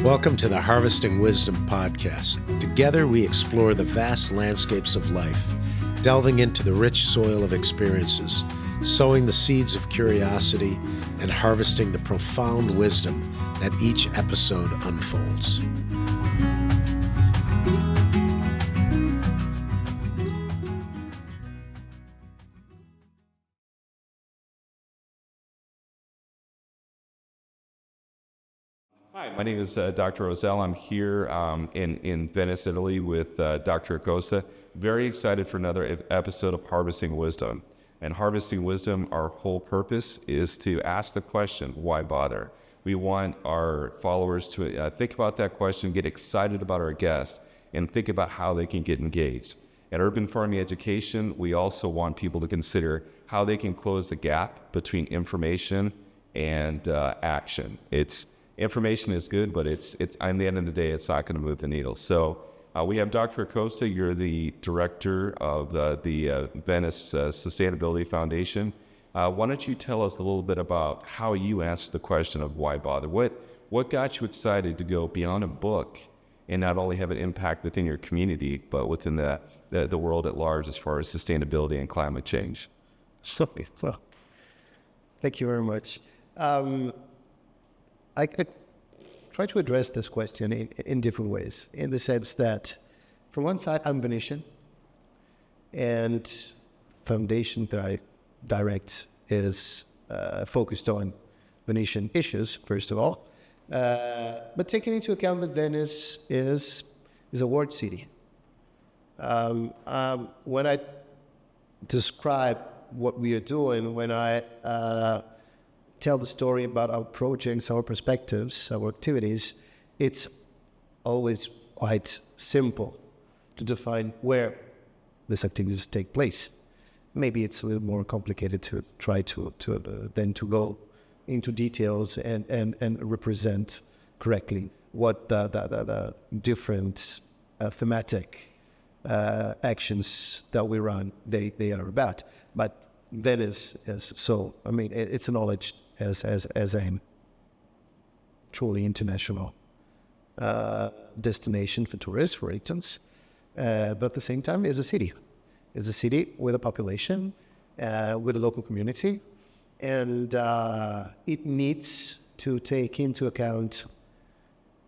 Welcome to the Harvesting Wisdom podcast. Together we explore the vast landscapes of life, delving into the rich soil of experiences, sowing the seeds of curiosity, and harvesting the profound wisdom that each episode unfolds. Hi, my name is Dr. Roselle. I'm here in Venice, Italy with Dr. Acosta. Very excited for another episode of Harvesting Wisdom. And Harvesting Wisdom, our whole purpose is to ask the question, why bother? We want our followers to think about that question, get excited about our guests, and think about how they can get engaged. At Urban Farming Education, we also want people to consider how they can close the gap between information and action. Information is good, but it's at the end of the day, it's not going to move the needle. So we have Dr. Acosta. You're the director of the Venice Sustainability Foundation. Why don't you tell us a little bit about how you answered the question of why bother? What got you excited to go beyond a book and not only have an impact within your community, but within the world at large as far as sustainability and climate change? Well, thank you very much. I could try to address this question in different ways, in the sense that, from one side, I'm Venetian, and foundation that I direct is focused on Venetian issues, first of all. But taking into account that Venice is a world city. When I describe what we are doing, when I tell the story about our projects, our perspectives, our activities, it's always quite simple to define where these activities take place. Maybe it's a little more complicated to try to go into details and represent correctly what the different thematic actions that we run they are about. But Venice is so. I mean, it's a knowledge as a truly international destination for tourists, for instance, but at the same time is a city. It's a city with a population, with a local community, and it needs to take into account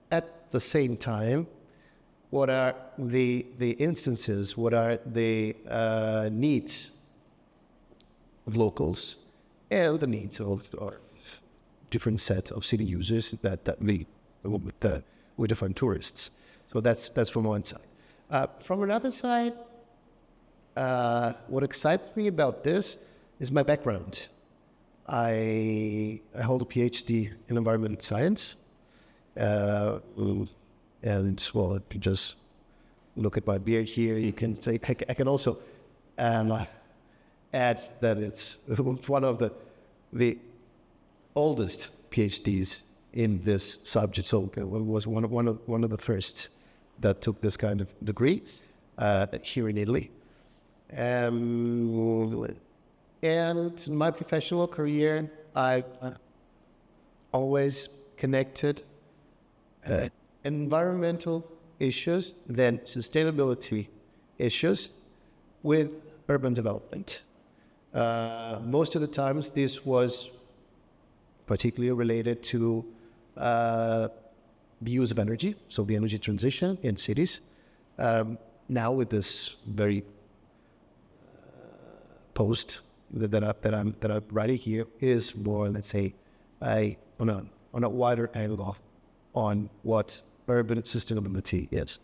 at the same time what are the instances, what are the needs of locals and the needs of different set of city users that we define tourists. So that's from one side. From another side, what excites me about this is my background. I hold a PhD in environmental science, and well, if you just look at my beard here, you can say I can also add that it's one of the oldest PhDs in this subject. So it was one of the first that took this kind of degree here in Italy. And in my professional career, I've always connected environmental issues, then sustainability issues, with urban development. Most of the times this was particularly related to the use of energy, so the energy transition in cities. Now with this very post that I'm writing here is more, let's say, on a wider angle on what urban sustainability is.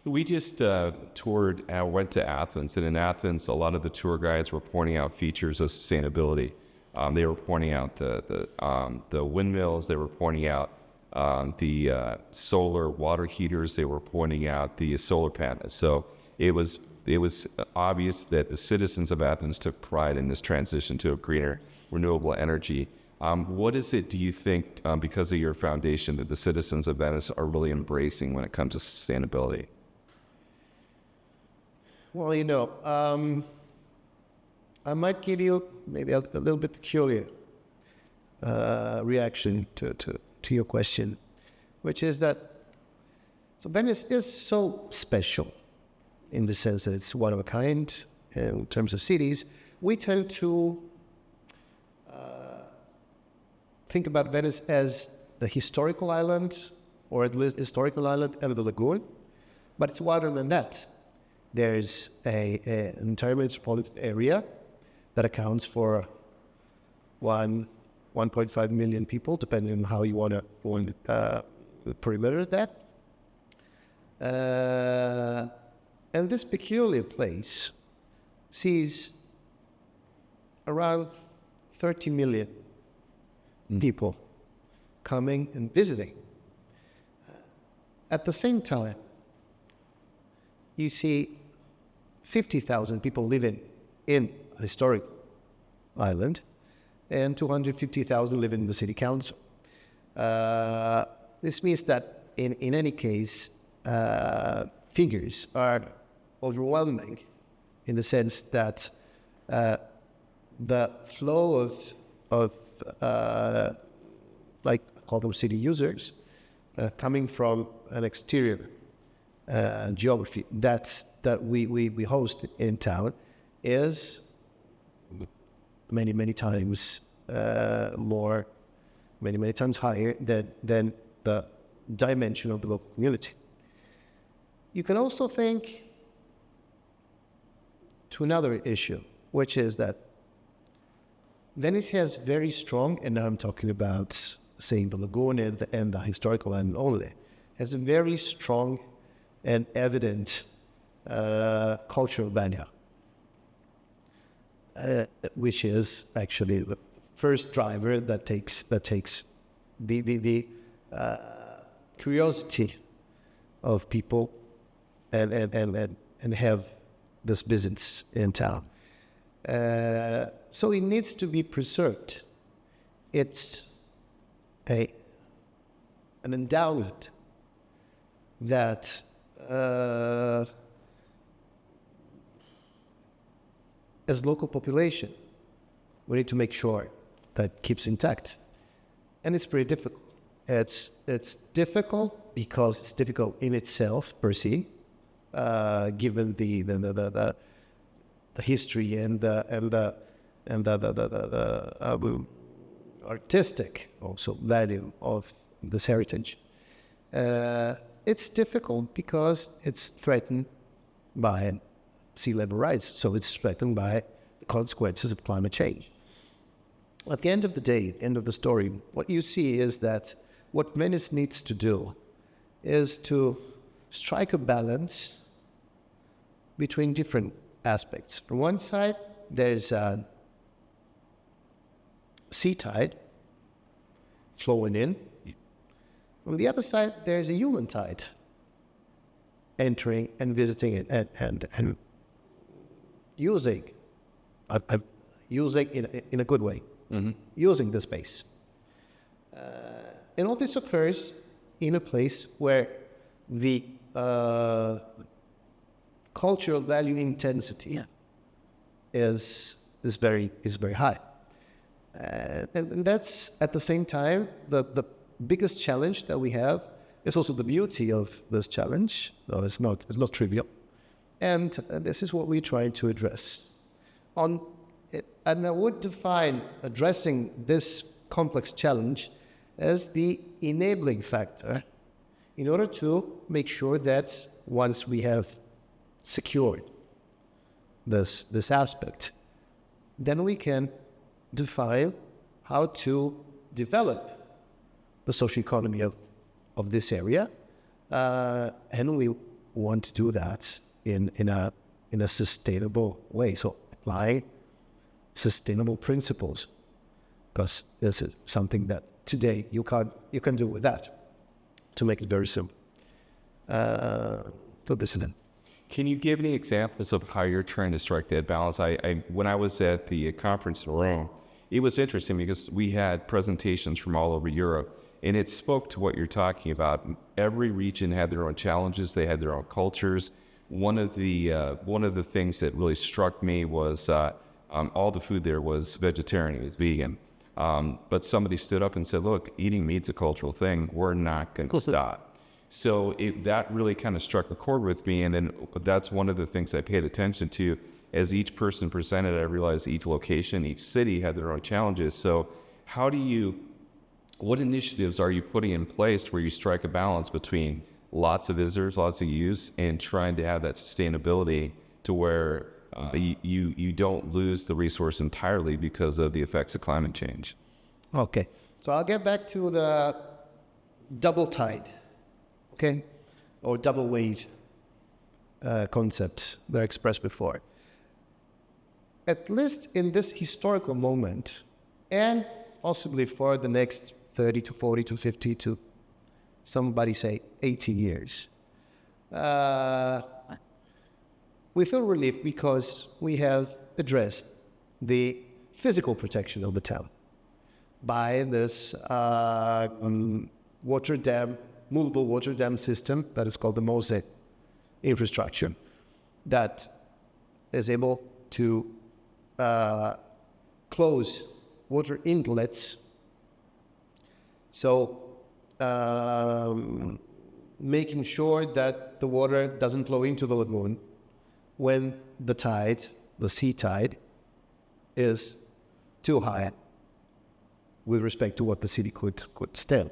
We just went to Athens, and in Athens, a lot of the tour guides were pointing out features of sustainability. They were pointing out the windmills. They were pointing out the solar water heaters. They were pointing out the solar panels. So it was obvious that the citizens of Athens took pride in this transition to a greener, renewable energy. What is it, do you think, because of your foundation, that the citizens of Venice are really embracing when it comes to sustainability? Well, I might give you maybe a little bit peculiar reaction to your question. which is that Venice is so special in the sense that it's one of a kind in terms of cities. We tend to think about Venice as the historical island, or at least historical island and the lagoon, but it's wider than that. There's an entire metropolitan area that accounts for 1.5 million people, depending on how you want to perimeter that. And this peculiar place sees around 30 million people coming and visiting. At the same time, you see 50,000 people living in a historic island and 250,000 living in the city council. This means that in any case, figures are overwhelming in the sense that the flow of like I call them city users, coming from an exterior geography that we host in town is many times more, many times higher than the dimension of the local community. You can also think to another issue, which is that Venice has very strong, and now I'm talking about saying the lagoon and the historical island only, has a very strong and evident cultural value, which is actually the first driver that takes the curiosity of people and have this business in town. So it needs to be preserved. It's an endowment that as local population, we need to make sure that keeps intact. And it's pretty difficult. It's difficult because it's difficult in itself per se, given the history and the artistic also value of this heritage. It's difficult because it's threatened by sea level rise, so it's threatened by the consequences of climate change. At the end of the day, end of the story, what you see is that what Venice needs to do is to strike a balance between different aspects. From one side, there's a sea tide flowing in. From the other side, there's a human tide entering and visiting it and using in a good way, using the space. And all this occurs in a place where the cultural value intensity is very high. And that's at the same time the biggest challenge that we have. Is also the beauty of this challenge. No, it's not trivial, and this is what we're trying to address. And I would define addressing this complex challenge as the enabling factor in order to make sure that once we have secured this aspect, then we can define how to develop the social economy of this area, and we want to do that in a sustainable way. So apply sustainable principles, because this is something that today you can do with that. To make it very simple. So this is it. Can you give any examples of how you're trying to strike that balance? When I was at the conference in Rome, it was interesting because we had presentations from all over Europe, and it spoke to what you're talking about. Every region had their own challenges. They had their own cultures. One of the things that really struck me was all the food there was vegetarian, it was vegan. But somebody stood up and said, look, eating meat's a cultural thing. We're not going to stop. So that really kind of struck a chord with me. And then that's one of the things I paid attention to. As each person presented, I realized each location, each city had their own challenges. So what initiatives are you putting in place where you strike a balance between lots of visitors, lots of use, and trying to have that sustainability to where you don't lose the resource entirely because of the effects of climate change? Okay, so I'll get back to the double tide, okay, or double wave concept that I expressed before. At least in this historical moment, and possibly for the next 30 to 40 to 50 to somebody say 80 years, we feel relief because we have addressed the physical protection of the town by this water dam, movable water dam system that is called the MOSE infrastructure that is able to close water inlets. So making sure that the water doesn't flow into the lagoon when the tide, the sea tide, is too high with respect to what the city could stand.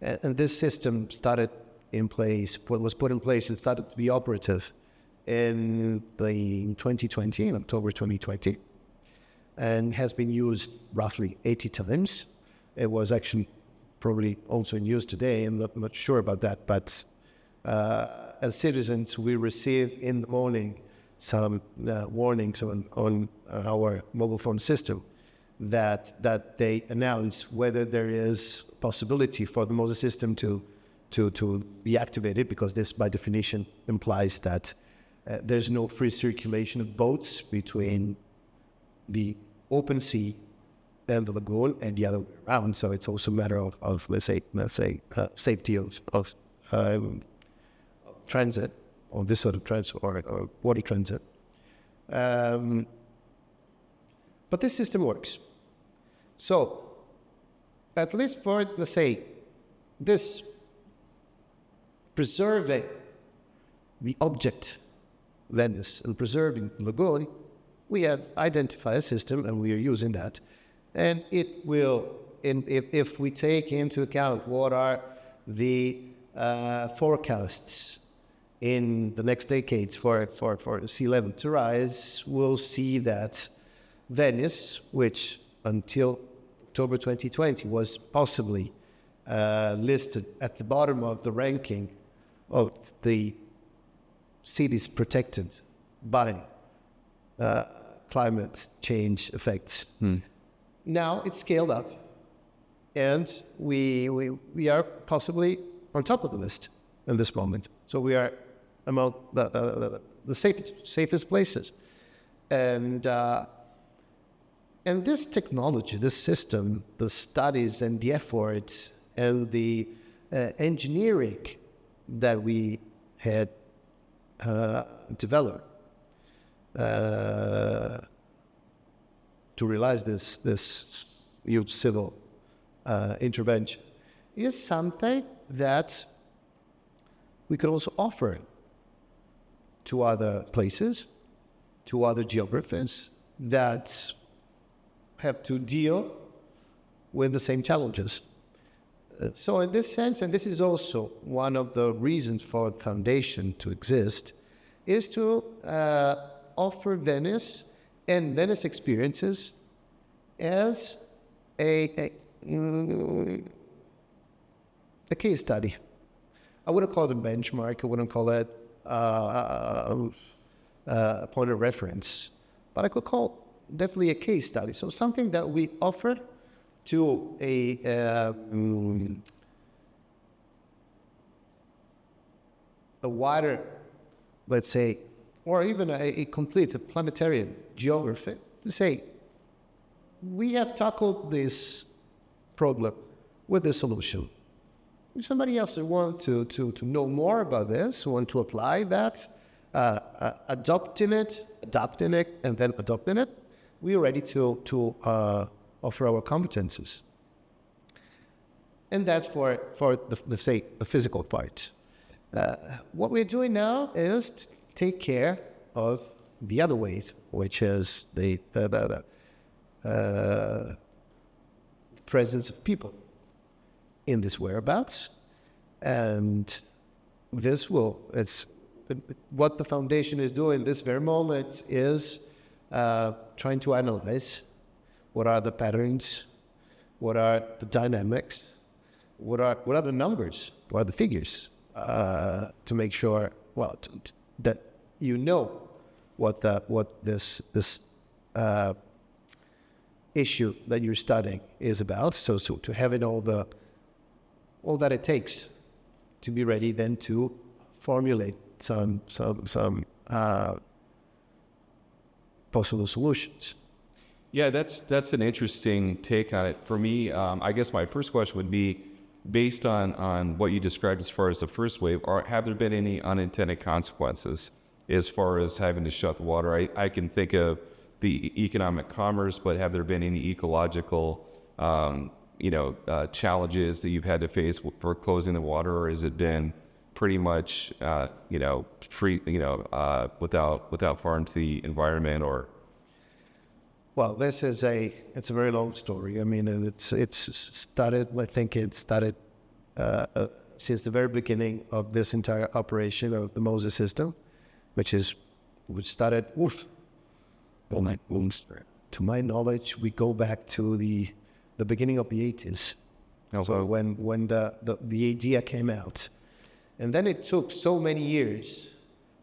And this system started in place, was put in place and started to be operative in 2020, in October 2020, and has been used roughly 80 times. It was actually probably also in use today. I'm not sure about that, but as citizens, we receive in the morning some warnings on our mobile phone system that they announce whether there is possibility for the MOSE system to be activated, because this by definition implies that there's no free circulation of boats between the open sea and the lagoon and the other way around. So it's also a matter of let's say safety of transit, or this sort of transit, or water transit. But this system works. So at least for, let's say, this preserving the object Venice and preserving the lagoon, we have identified a system and we are using that. And it will, if we take into account what are the forecasts in the next decades for sea level to rise, we'll see that Venice, which until October 2020 was possibly listed at the bottom of the ranking of the cities protected by climate change effects. Now it's scaled up, and we are possibly on top of the list in this moment. So we are among the safest places, and this technology, this system, the studies and the efforts and the engineering that we had developed to realize this huge civil intervention is something that we could also offer to other places, to other geographies that have to deal with the same challenges. So in this sense, and this is also one of the reasons for the foundation to exist, is to offer Venice and Venice experiences as a case study. I wouldn't call it a benchmark. I wouldn't call it a point of reference, but I could call definitely a case study. So something that we offer to a wider, let's say, or even a complete planetarian geography, to say, we have tackled this problem with a solution. If somebody else wants to know more about this, want to apply that, adapting it, and then adopting it, we are ready to offer our competences. And that's for the physical part. What we're doing now is to take care of the other wave, which is the presence of people in this whereabouts. And it's what the foundation is doing this very moment is trying to analyze what are the patterns, what are the dynamics, what are the numbers, what are the figures, to make sure, that you know what this issue that you're studying is about. So to having all that it takes to be ready then to formulate some possible solutions. Yeah, that's an interesting take on it. For me, I guess my first question would be, based on what you described as far as the first wave, have there been any unintended consequences as far as having to shut the water? I can think of the economic commerce, but have there been any ecological challenges that you've had to face for closing the water, or has it been pretty much free, without harm to the environment? Or well, it's a very long story. I mean, it's started. I think it started since the very beginning of this entire operation of the MOSE system, which started. To my knowledge, we go back to the beginning of the 80s. Okay. So when the idea came out, and then it took so many years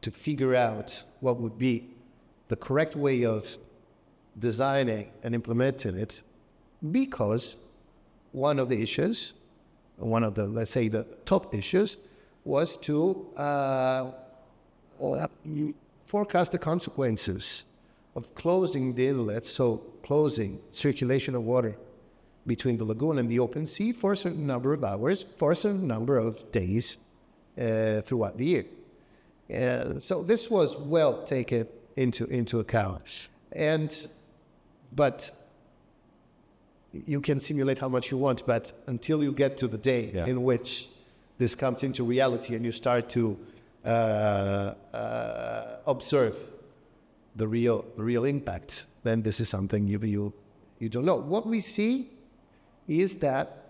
to figure out what would be the correct way of designing and implementing it, because one of the issues, let's say the top issues, was to forecast the consequences of closing the inlets, so closing circulation of water between the lagoon and the open sea for a certain number of hours, for a certain number of days throughout the year. So this was well taken into account. But you can simulate how much you want, but until you get to the day in which this comes into reality and you start to observe the real impact, then this is something you don't know. What we see is that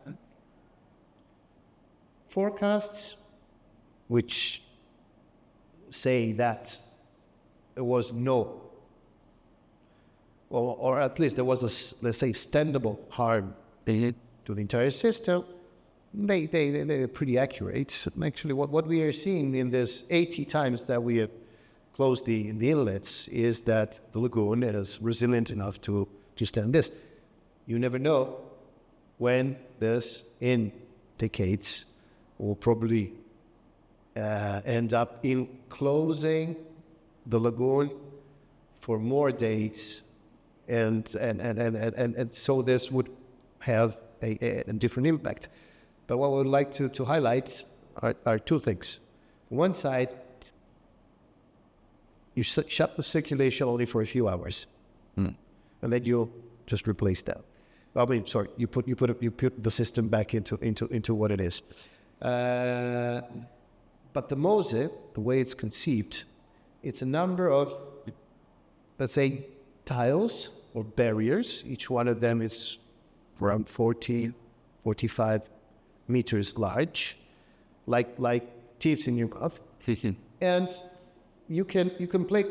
forecasts which say that there was no, or at least there was let's say, standable harm to the entire system, they're pretty accurate. Actually, what we are seeing in this 80 times that we have closed the inlets is that the lagoon is resilient enough to stand this. You never know when this, in decades, will probably end up in closing the lagoon for more days, and so this would have a different impact. But what I would like to highlight are two things. On one side, you shut the circulation only for a few hours, and then you just replace that. I mean, sorry, you put the system back into what it is. But the MOSE, the way it's conceived, it's a number of, let's say, tiles or barriers. Each one of them is around 45 meters large, like teeth in your mouth, and you can play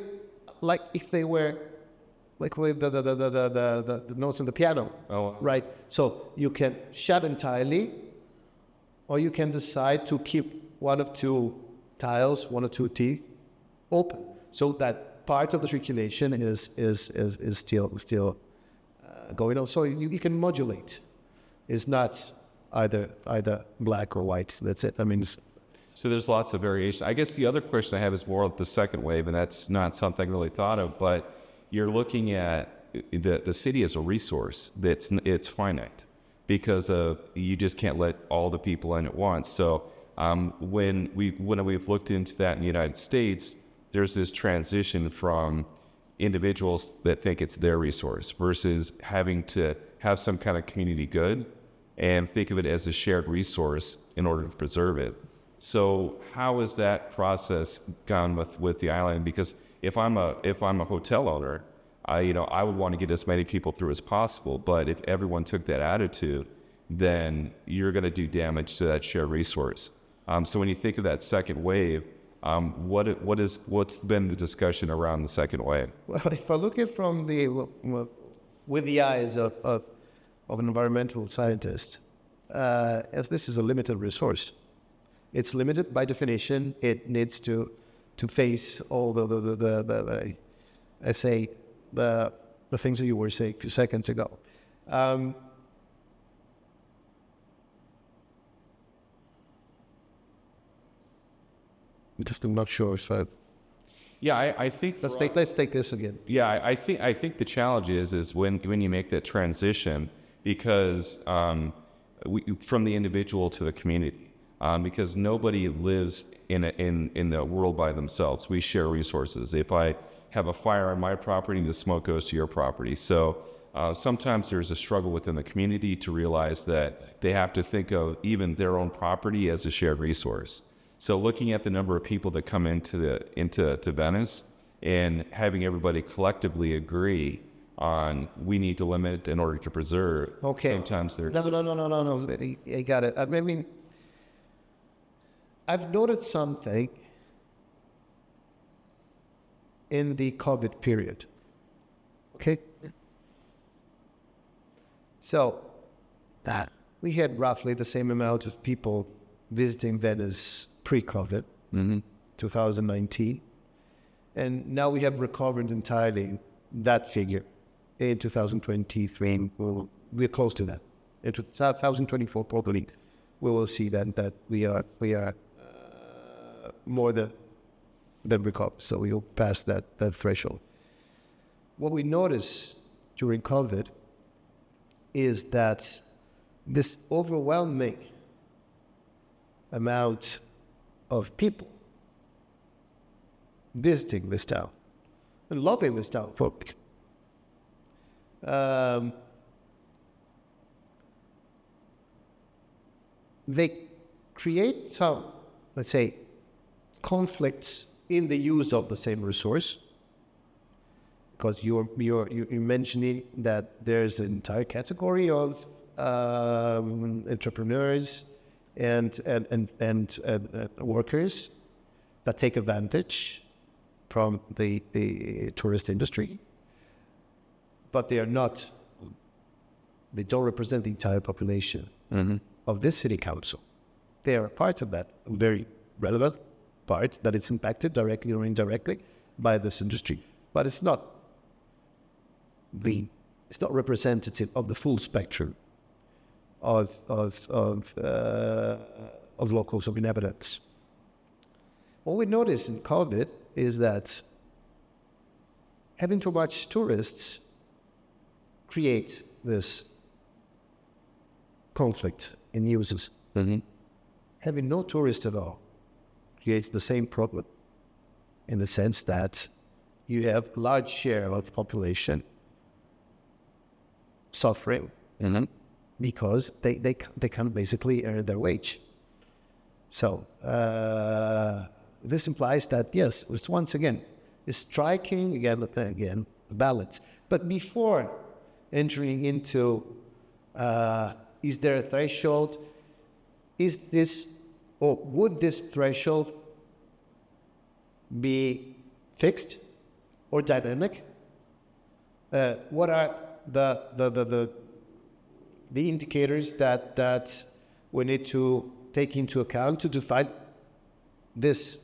like if they were like with the notes on the piano. Oh, wow. Right? So you can shut entirely, or you can decide to keep one of two tiles, one or two teeth open, so that part of the circulation is still going on. So you can modulate. It's not either black or white. That's it. I mean. So there's lots of variation. I guess the other question I have is more of the second wave, and that's not something I really thought of, but you're looking at the city as a resource it's finite, because you just can't let all the people in at once. So when we've looked into that in the United States, there's this transition from individuals that think it's their resource versus having to have some kind of community good and think of it as a shared resource in order to preserve it. So how has that process gone with the island? Because if I'm a hotel owner, I would want to get as many people through as possible. But if everyone took that attitude, then you're going to do damage to that shared resource. So when you think of that second wave, what's been the discussion around the second wave? Well, if I look at it from with the eyes of an environmental scientist, as this is a limited resource, it's limited by definition. It needs to face all the things that you were saying a few seconds ago. I'm not sure if Yeah, I think let's take this again. Yeah, I think the challenge is when you make that transition, because from the individual to the community, because nobody lives in the world by themselves. We share resources. If I have a fire on my property, the smoke goes to your property. So sometimes there's a struggle within the community to realize that they have to think of even their own property as a shared resource. So looking at the number of people that come into Venice and having everybody collectively agree on we need to limit in order to preserve. Okay. Sometimes there's No. I got it. I mean, I've noted something in the COVID period. Okay. So we had roughly the same amount of people visiting Venice pre-COVID, 2019. And now we have recovered entirely that figure in 2023. We're close to that. In 2024, probably, we will see that we are more than recovered. So we will pass that threshold. What we notice during COVID is that this overwhelming amount of people visiting this town and loving this town, folks. They create some, let's say, conflicts in the use of the same resource, because you're mentioning that there's an entire category of entrepreneurs and workers that take advantage from the tourist industry, but they don't represent the entire population of this city council. They are a part of that very relevant part that is impacted directly or indirectly by this industry, but it's not representative of the full spectrum of locals, of inhabitants. What we notice in COVID is that having too much tourists create this conflict in uses. Having no tourists at all creates the same problem, in the sense that you have a large share of the population suffering because they can't basically earn their wage. So this implies that, yes, it's once again, it's striking again a balance. But before entering into, is there a threshold? Would this threshold be fixed or dynamic? What are the indicators that we need to take into account to define this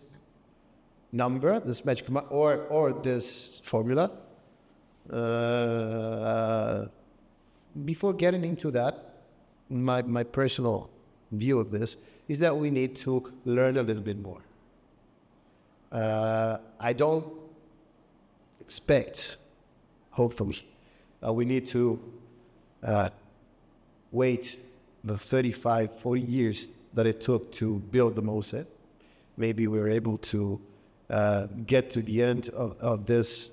number, this magic or this formula? Before getting into that, my personal view of this is that we need to learn a little bit more. I don't expect, hopefully, we need to wait the 35, 40 years that it took to build the MOSE. Maybe we were able to get to the end of this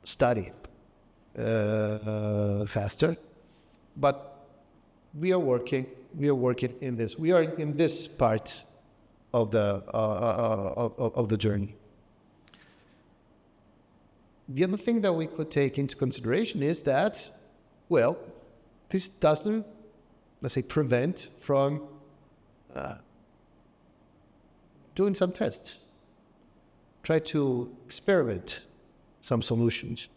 study faster, but we are working in this. We are in this part of the journey. The other thing that we could take into consideration is that, well, this doesn't, let's say, prevent from doing some tests. Try to experiment some solutions.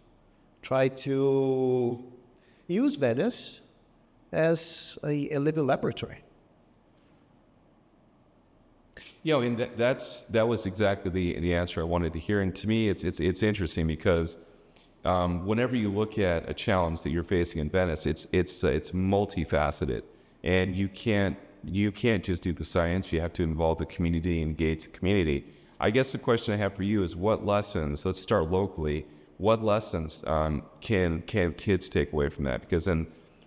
Try to use Venice as a little laboratory. And that was exactly the answer I wanted to hear. And to me, it's interesting because whenever you look at a challenge that you're facing in Venice, it's multifaceted, and you can't just do the science. You have to involve the community, engage the community. I guess the question I have for you is, what lessons? Let's start locally. What lessons can kids take away from that? Because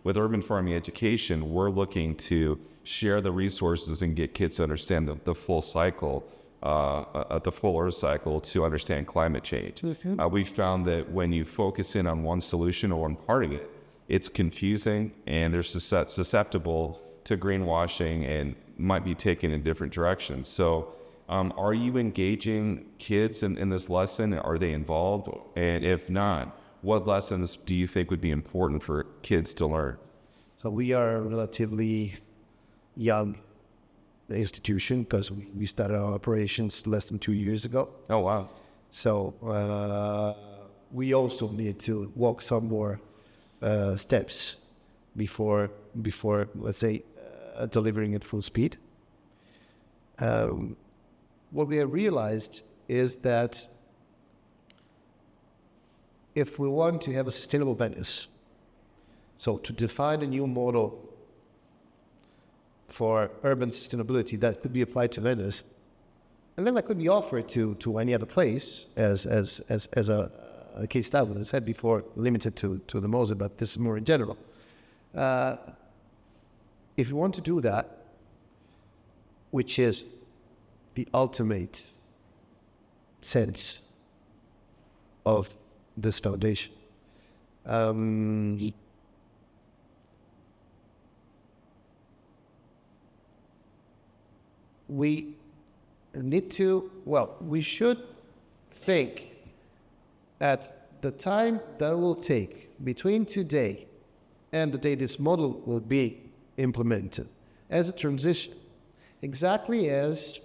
with urban farming education, we're looking to share the resources and get kids to understand the full cycle, the full Earth cycle, to understand climate change. Mm-hmm. We found that when you focus in on one solution or one part of it, it's confusing and they're susceptible to greenwashing and might be taken in different directions. So are you engaging kids in this lesson? Are they involved? And if not, what lessons do you think would be important for kids to learn? So we are a relatively young institution because we started our operations less than 2 years ago. Oh, wow. So we also need to walk some more steps before let's say, delivering at full speed. What we have realized is that if we want to have a sustainable Venice, so to define a new model for urban sustainability that could be applied to Venice, and then that could be offered to any other place as a case study, as I said before, limited to the MOSE, but this is more in general. If you want to do that, which is the ultimate sense of this foundation, we need to, we should think at the time that will take between today and the day this model will be implemented as a transition, exactly as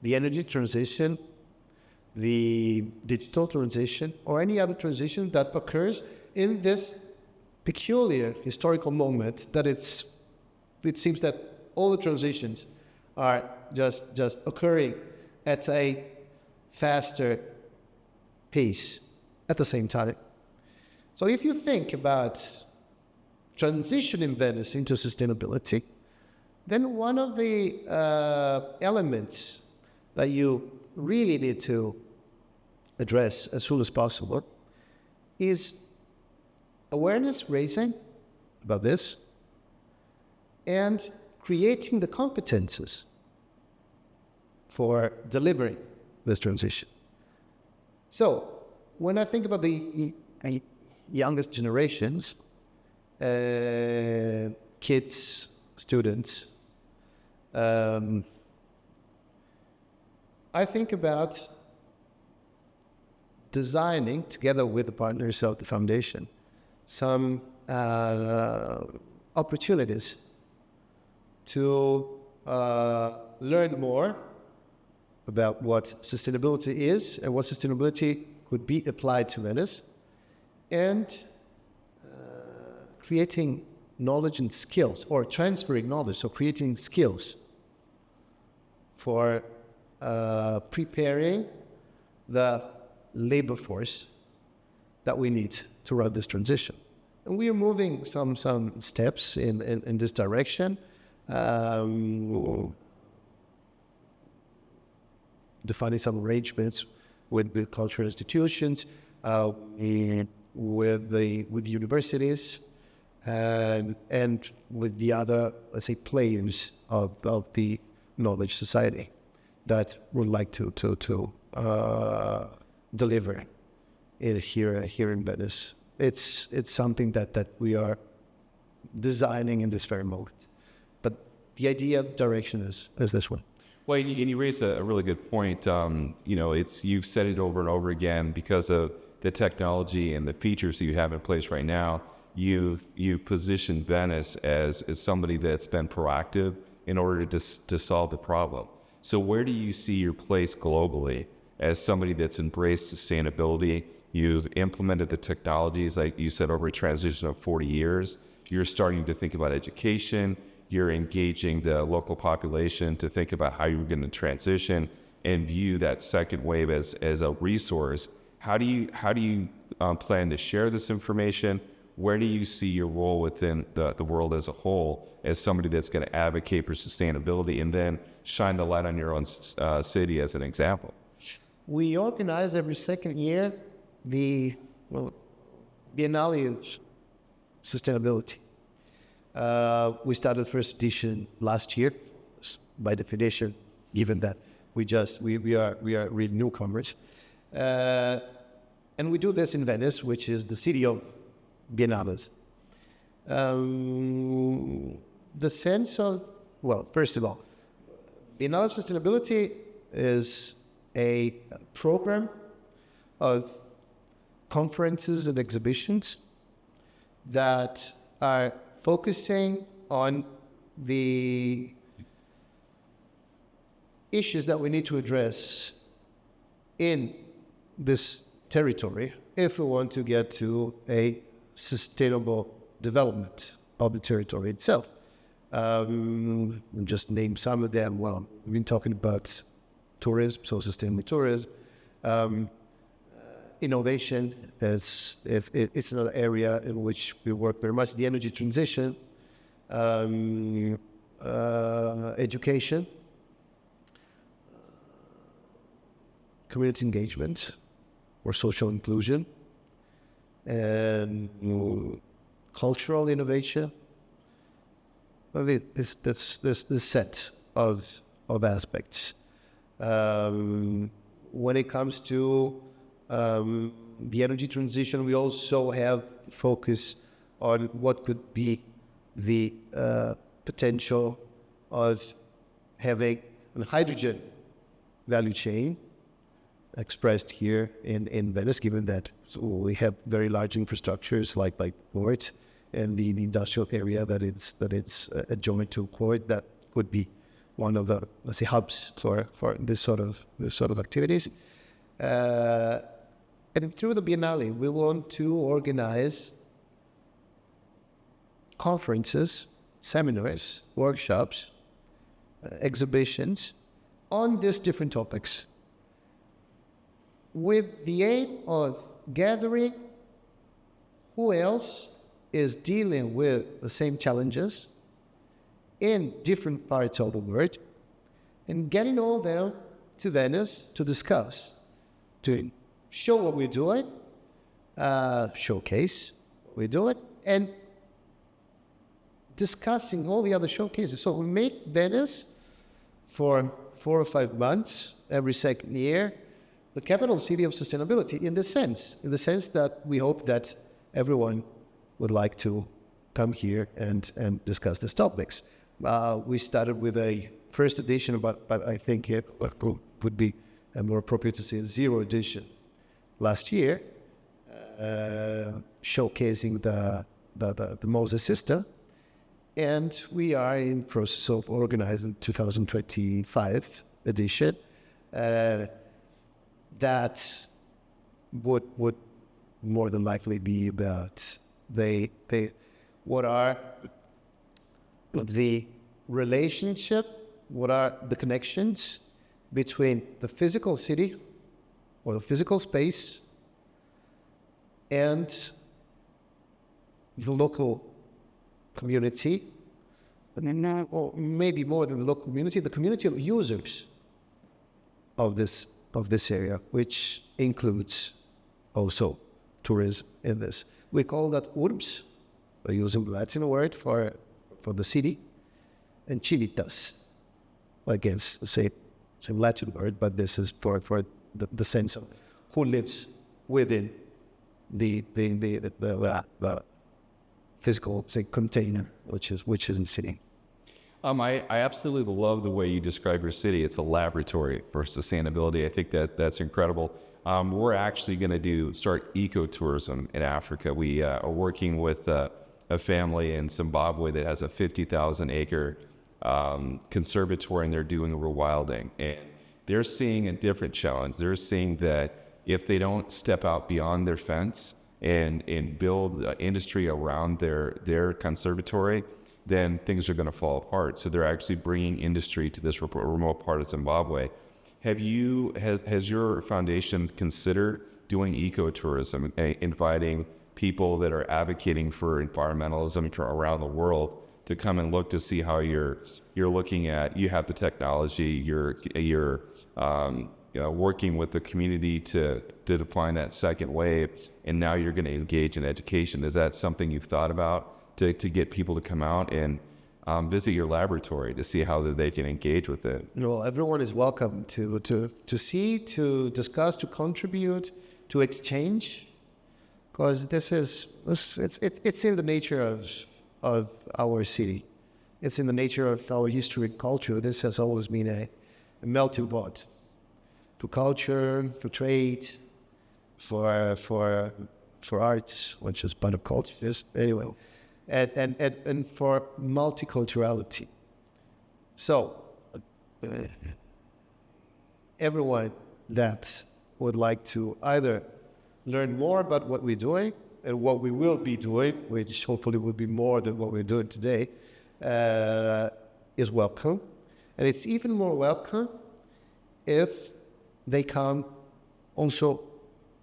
the energy transition, the digital transition, or any other transition that occurs in this peculiar historical moment that it seems that all the transitions are just occurring at a faster pace at the same time. So if you think about transitioning Venice into sustainability, then one of the elements that you really need to address as soon as possible is awareness raising about this and creating the competences for delivering this transition. So when I think about the youngest generations, kids, students, I think about designing, together with the partners of the foundation, some opportunities to learn more about what sustainability is and what sustainability could be applied to Venice, and creating knowledge and skills, or transferring knowledge, so creating skills for preparing the labor force that we need to run this transition. And we are moving some steps in this direction, defining some arrangements with cultural institutions, with universities, and with the other, let's say, players of the knowledge society that would like to deliver it here in Venice. It's something that we are designing in this very moment. But the idea, direction is this one. Well, and you raised a really good point. You've said it over and over again, because of the technology and the features that you have in place right now. You've positioned Venice as somebody that's been proactive in order to solve the problem. So where do you see your place globally as somebody that's embraced sustainability? You've implemented the technologies, like you said, over a transition of 40 years. You're starting to think about education. You're engaging the local population to think about how you're going to transition and view that second wave as a resource. How do you plan to share this information? Where do you see your role within the world as a whole as somebody that's going to advocate for sustainability and then shine the light on your own city as an example? We organize every second year the Biennale of Sustainability. We started the first edition last year, by definition, given that we are really newcomers. And we do this in Venice, which is the city of biennales. The sense of, first of all, Biennale of Sustainability is a program of conferences and exhibitions that are focusing on the issues that we need to address in this territory if we want to get to a sustainable development of the territory itself. Just name some of them. Well, we've been talking about tourism, so sustainable tourism. Innovation, it's another area in which we work very much. The energy transition, education, community engagement or social inclusion, and cultural innovation. This set of aspects. When it comes to the energy transition, we also have focus on what could be the potential of having a hydrogen value chain expressed here in Venice, given that we have very large infrastructures like port and the industrial area that it's adjoined to port. That could be one of the, let's say, hubs for this sort of activities. And through the Biennale, we want to organize conferences, seminars, workshops, exhibitions on these different topics, with the aim of gathering who else is dealing with the same challenges in different parts of the world, and getting all them to Venice to discuss, to show what we're doing, showcase what we're doing, and discussing all the other showcases. So we make Venice for 4 or 5 months every second year the capital city of sustainability, in the sense that we hope that everyone would like to come here and discuss these topics. We started with a first edition, but I think it would be more appropriate to say a zero edition last year, showcasing the MOSE system, and we are in process of organizing 2025 edition. That would more than likely be about what are the relationship, what are the connections between the physical city or the physical space and the local community, or maybe more than the local community, the community of users of this area, which includes also tourism in this. We call that URBS, We're using the Latin word for the city, and civitas. Again, same Latin word, but this is for the sense of who lives within the physical, say, container, which is in city. I absolutely love the way you describe your city. It's a laboratory for sustainability. I think that's incredible. We're actually going to start ecotourism in Africa. We are working with a family in Zimbabwe that has a 50,000 acre conservatory, and they're doing rewilding. And they're seeing a different challenge. They're seeing that if they don't step out beyond their fence and build industry around their conservatory, then things are going to fall apart. So they're actually bringing industry to this remote part of Zimbabwe. Has your foundation considered doing ecotourism, inviting people that are advocating for environmentalism around the world to come and look to see how you're looking at, you have the technology, you're working with the community to define that second wave, and now you're going to engage in education. Is that something you've thought about to get people to come out and visit your laboratory to see how they can engage with it? Well, everyone is welcome to see, to discuss, to contribute, to exchange, because it's in the nature of our city. It's in the nature of our history and culture. This has always been a melting pot for culture, for trade, for arts, which is part of culture. Yes, anyway, and for multiculturality. So everyone that would like to either learn more about what we're doing and what we will be doing, which hopefully will be more than what we're doing today, is welcome. And it's even more welcome if they come also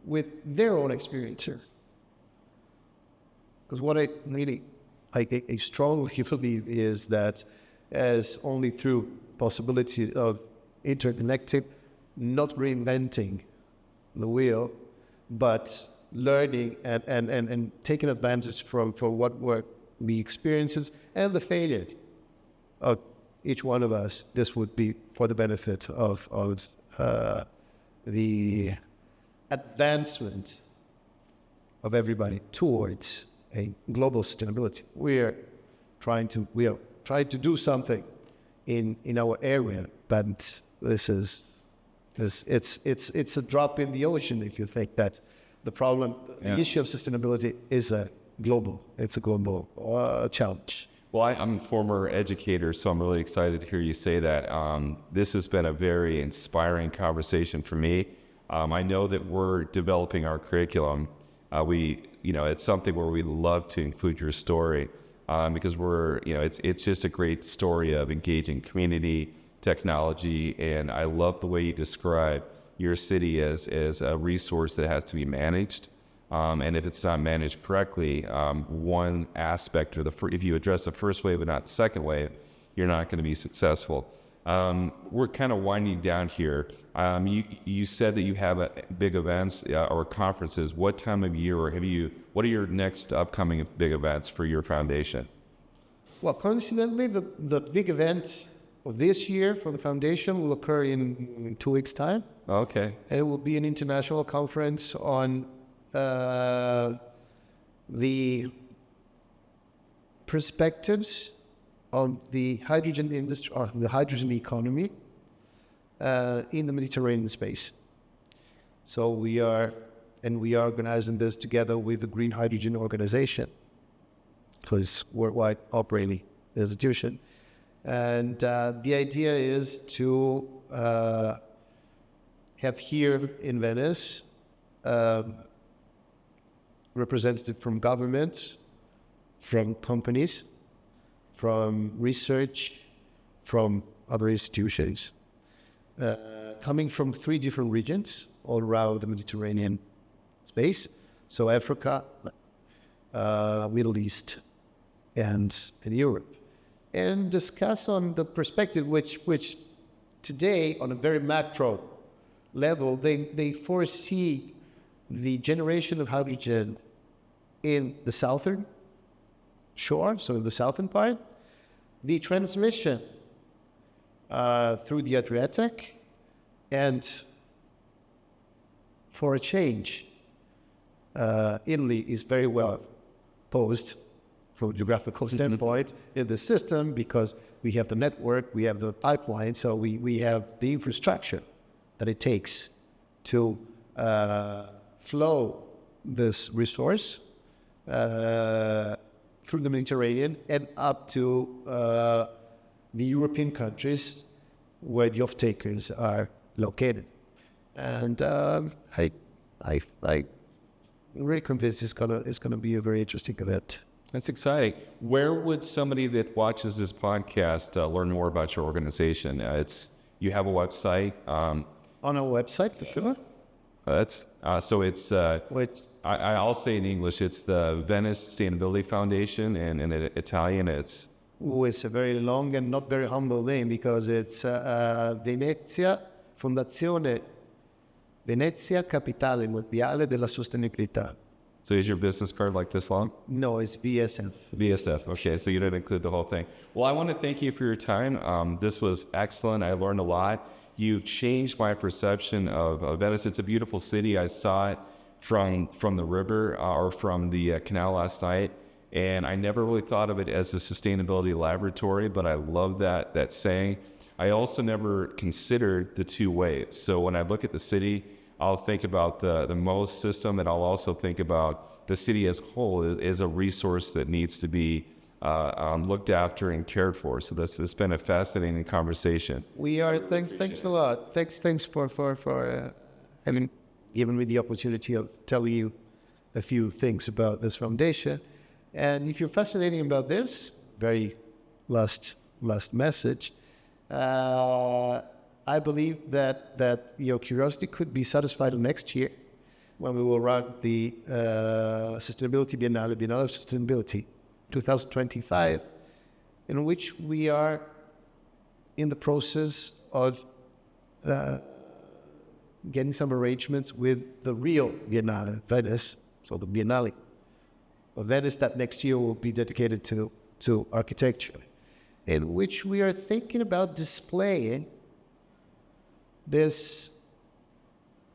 with their own experience. Because what I strongly believe is that as only through possibility of interconnecting, not reinventing the wheel, but learning and taking advantage from what were the experiences and the failure of each one of us, this would be for the benefit of the advancement of everybody towards a global sustainability. We are trying to do something in our area, but it's a drop in the ocean if you think that the issue of sustainability is a global challenge. Well, I'm a former educator, so I'm really excited to hear you say that. This has been a very inspiring conversation for me. I know that we're developing our curriculum. It's something where we love to include your story because it's just a great story of engaging community, technology, and I love the way you describe your city as a resource that has to be managed. And if it's not managed correctly, one aspect, if you address the first wave but not the second wave, you're not going to be successful. We're kind of winding down here. You said that you have big events or conferences. What time of year, or what are your next upcoming big events for your foundation? Well, coincidentally, the big event of this year for the foundation will occur in 2 weeks' time. Okay. And it will be an international conference on the perspectives on the hydrogen industry, the hydrogen economy in the Mediterranean space. So we are organizing this together with the Green Hydrogen Organization, because worldwide operating institution. And the idea is to have here in Venice representative from governments, from companies, from research, from other institutions, coming from 3 different regions all around the Mediterranean space. So Africa, Middle East, and Europe. And discuss on the perspective which today, on a very macro level, they foresee the generation of hydrogen in the southern shore, so in the southern part, the transmission through the Adriatic, and for a change, Italy is very well posed from a geographical standpoint in the system because we have the network, we have the pipeline, so we have the infrastructure that it takes to flow this resource through the Mediterranean and up to the European countries where the off-takers are located. And I'm really convinced it's gonna be a very interesting event. That's exciting. Where would somebody that watches this podcast learn more about your organization? You have a website. On our website, for sure. So it's I'll say in English, it's the Venice Sustainability Foundation, and in Italian, it's a very long and not very humble name because it's Venezia Fondazione Venezia Capitale Mondiale della Sostenibilità. So is your business card like this long? No, it's VSF. VSF, okay, so you didn't include the whole thing. Well, I want to thank you for your time. This was excellent. I learned a lot. You've changed my perception of Venice. It's a beautiful city. I saw it from the river or from the canal last night, and I never really thought of it as a sustainability laboratory, but I love that saying. I also never considered the two waves. So when I look at the city, I'll think about the MOSE system, and I'll also think about the city as a whole is a resource that needs to be looked after and cared for. So it's been a fascinating conversation. Thanks a lot. Thanks for having given me the opportunity of telling you a few things about this foundation. And if you're fascinated about this, very last message, I believe that your curiosity could be satisfied next year when we will run the Sustainability Biennale of Sustainability 2025, in which we are in the process of getting some arrangements with the real Biennale, Venice, so the Biennale of Venice that next year will be dedicated to architecture, in which we are thinking about displaying this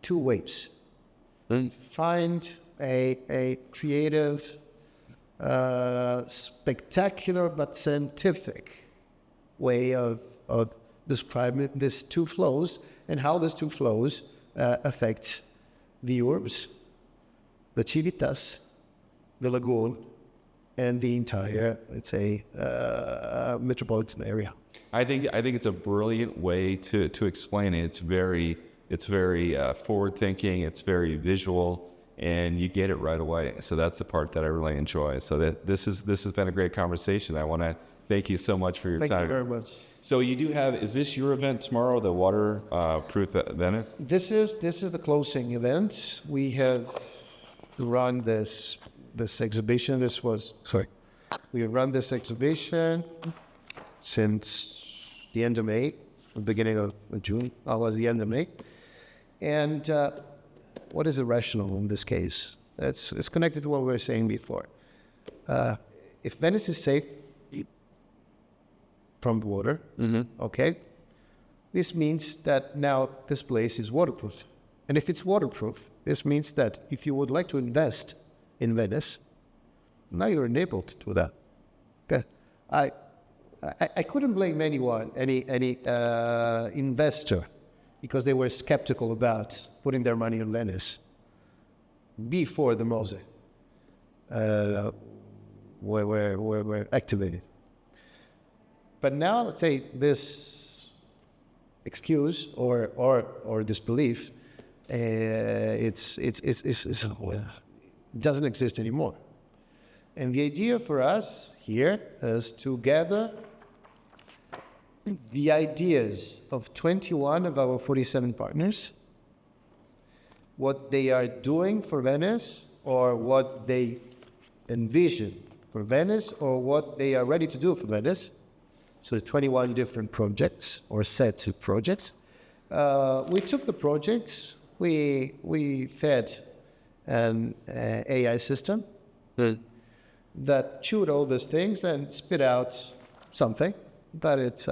two waves. Find a creative, spectacular but scientific way of describing these two flows and how these two flows affect the urbs, the civitas, the lagoon, and the entire, let's say, metropolitan area. I think it's a brilliant way to explain it. It's very forward thinking. It's very visual, and you get it right away. So that's the part that I really enjoy. So this has been a great conversation. I want to thank you so much for your time. Thank you very much. So you do have, is this your event tomorrow, the waterproof Venice? This is the closing event. We have run this exhibition. We have run this exhibition since the end of May, the beginning of June. Was the end of May. And what is the rationale in this case? It's connected to what we were saying before. If Venice is safe from the water, okay, this means that now this place is waterproof. And if it's waterproof, this means that if you would like to invest in Venice, now you're enabled to do that. Okay, I couldn't blame any investor, because they were skeptical about putting their money in Venice before the MOSE were activated. But now, let's say this excuse or disbelief, it doesn't exist anymore. And the idea for us here is to gather the ideas of 21 of our 47 partners, what they are doing for Venice, or what they envision for Venice, or what they are ready to do for Venice. So 21 different projects or sets of projects. We took the projects, we fed an AI system, that chewed all these things and spit out something that it's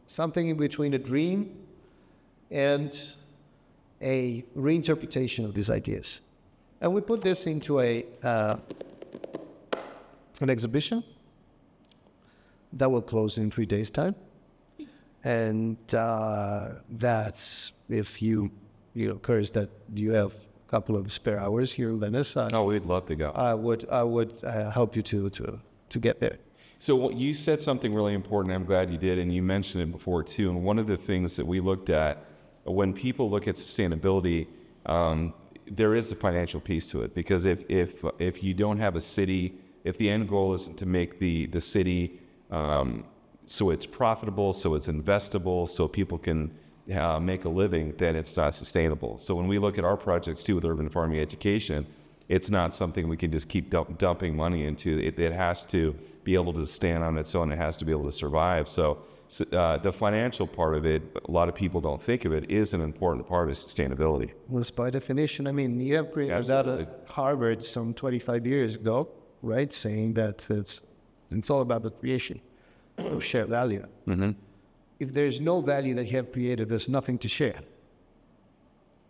something in between a dream and a reinterpretation of these ideas. And we put this into an exhibition that will close in 3 days' time. And that's if you occurs that you have a couple of spare hours here in Venice. We'd love to go. I would help you to get there. So you said something really important. I'm glad you did, and you mentioned it before too. And one of the things that we looked at when people look at sustainability, there is a financial piece to it, because if you don't have a city, if the end goal isn't to make the city so it's profitable, so it's investable, so people can make a living, then it's not sustainable. So when we look at our projects too with urban farming education, it's not something we can just keep dumping money into. It has to be able to stand on its own. It has to be able to survive. So the financial part of it, a lot of people don't think of it, is an important part of sustainability. Well, by definition, I mean, you have created that at Harvard some 25 years ago, right? Saying that it's all about the creation of shared value. Mm-hmm. If there's no value that you have created, there's nothing to share.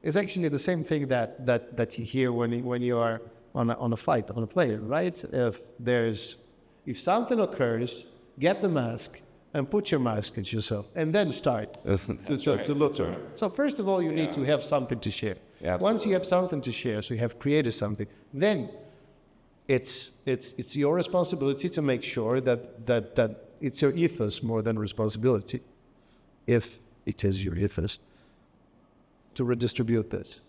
It's actually the same thing that you hear when you are on a flight, on a plane, right? If something occurs, get the mask and put your mask at yourself, and then start to look. So first of all, you need to have something to share. Absolutely. Once you have something to share, so you have created something, then it's your responsibility to make sure that it's your ethos more than responsibility, if it is your ethos, to redistribute this.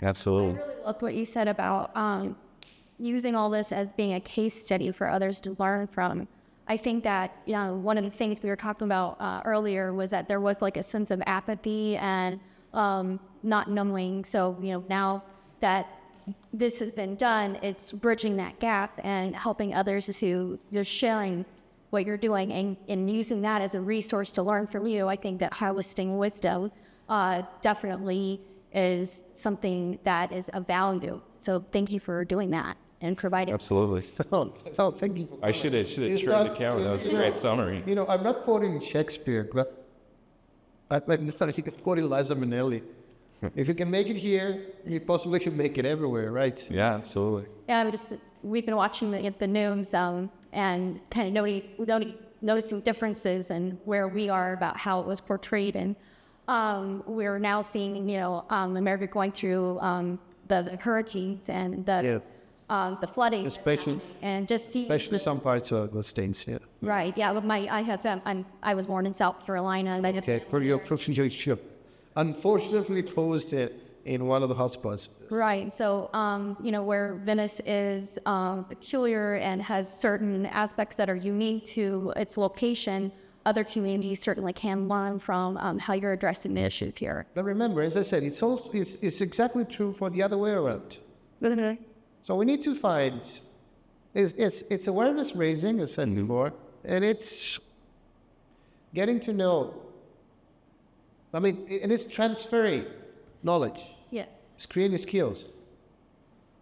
Absolutely. I really loved what you said about using all this as being a case study for others to learn from. I think that, one of the things we were talking about earlier was that there was like a sense of apathy and not knowing. So, now that this has been done, it's bridging that gap and helping others to just sharing what you're doing and using that as a resource to learn from you. I think that harvesting wisdom definitely is something that is of value. So thank you for doing that and providing. Absolutely. Oh, thank you. I should have turned the camera. That was a great summary. I'm not quoting Shakespeare, but I thought you could quote Liza Minnelli. If you can make it here, you possibly can make it everywhere, right? Yeah, absolutely. Yeah, we've been watching the news and kind of noticing differences in where we are about how it was portrayed. And we're now seeing, America going through the hurricanes and the flooding, especially some parts of the states. Yeah. Right. Yeah. I was born in South Carolina, and you're unfortunately posed in one of the hotspots. Right. So, where Venice is peculiar and has certain aspects that are unique to its location, other communities certainly can learn from how you're addressing the issues here. But remember, as I said, it's exactly true for the other way around. Mm-hmm. So we need to find, it's awareness raising, as I said before, and it's getting to know. And it's transferring knowledge. Yes. It's creating skills.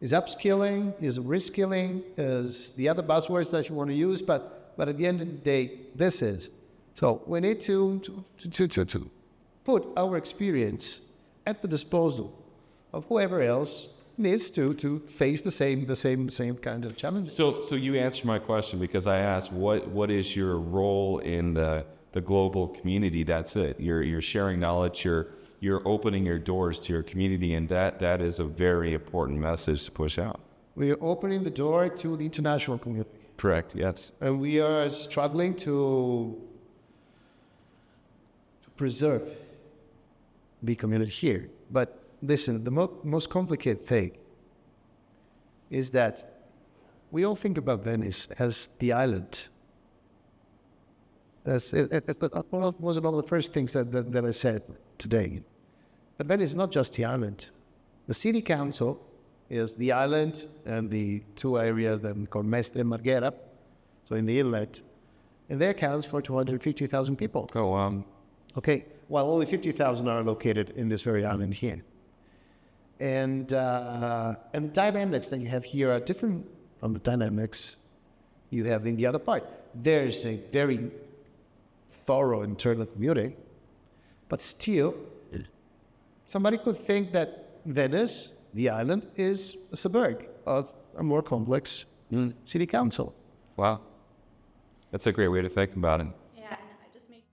It's upskilling, it's reskilling, is the other buzzwords that you want to use, but at the end of the day, this is. So we need to put our experience at the disposal of whoever else needs to face the same kind of challenge. So you answered my question, because I asked what is your role in the global community. That's it. You're sharing knowledge. You're opening your doors to your community, and that is a very important message to push out. We are opening the door to the international community. Correct. Yes. And we are struggling to preserve the community here. But listen, the most complicated thing is that we all think about Venice as the island. That was one of the first things that I said today. But Venice is not just the island. The city council is the island and the two areas that we call Mestre and Marghera, so in the inlet, and they account for 250,000 people. Oh, wow. Okay, while only 50,000 are located in this very island here. And the dynamics that you have here are different from the dynamics you have in the other part. There's a very thorough internal commuting, but still, somebody could think that Venice, the island, is a suburb of a more complex city council. Wow. That's a great way to think about it. Yeah, I just make.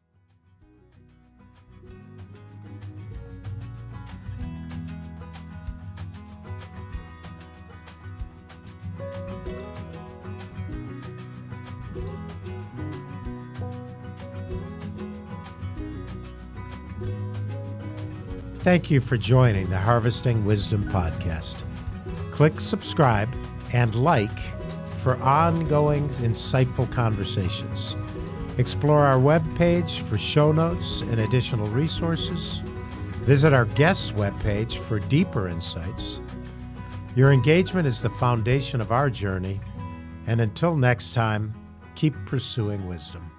Thank you for joining the Harvesting Wisdom podcast. Click subscribe and like for ongoing insightful conversations. Explore our webpage for show notes and additional resources. Visit our guests' webpage for deeper insights. Your engagement is the foundation of our journey, and until next time, keep pursuing wisdom.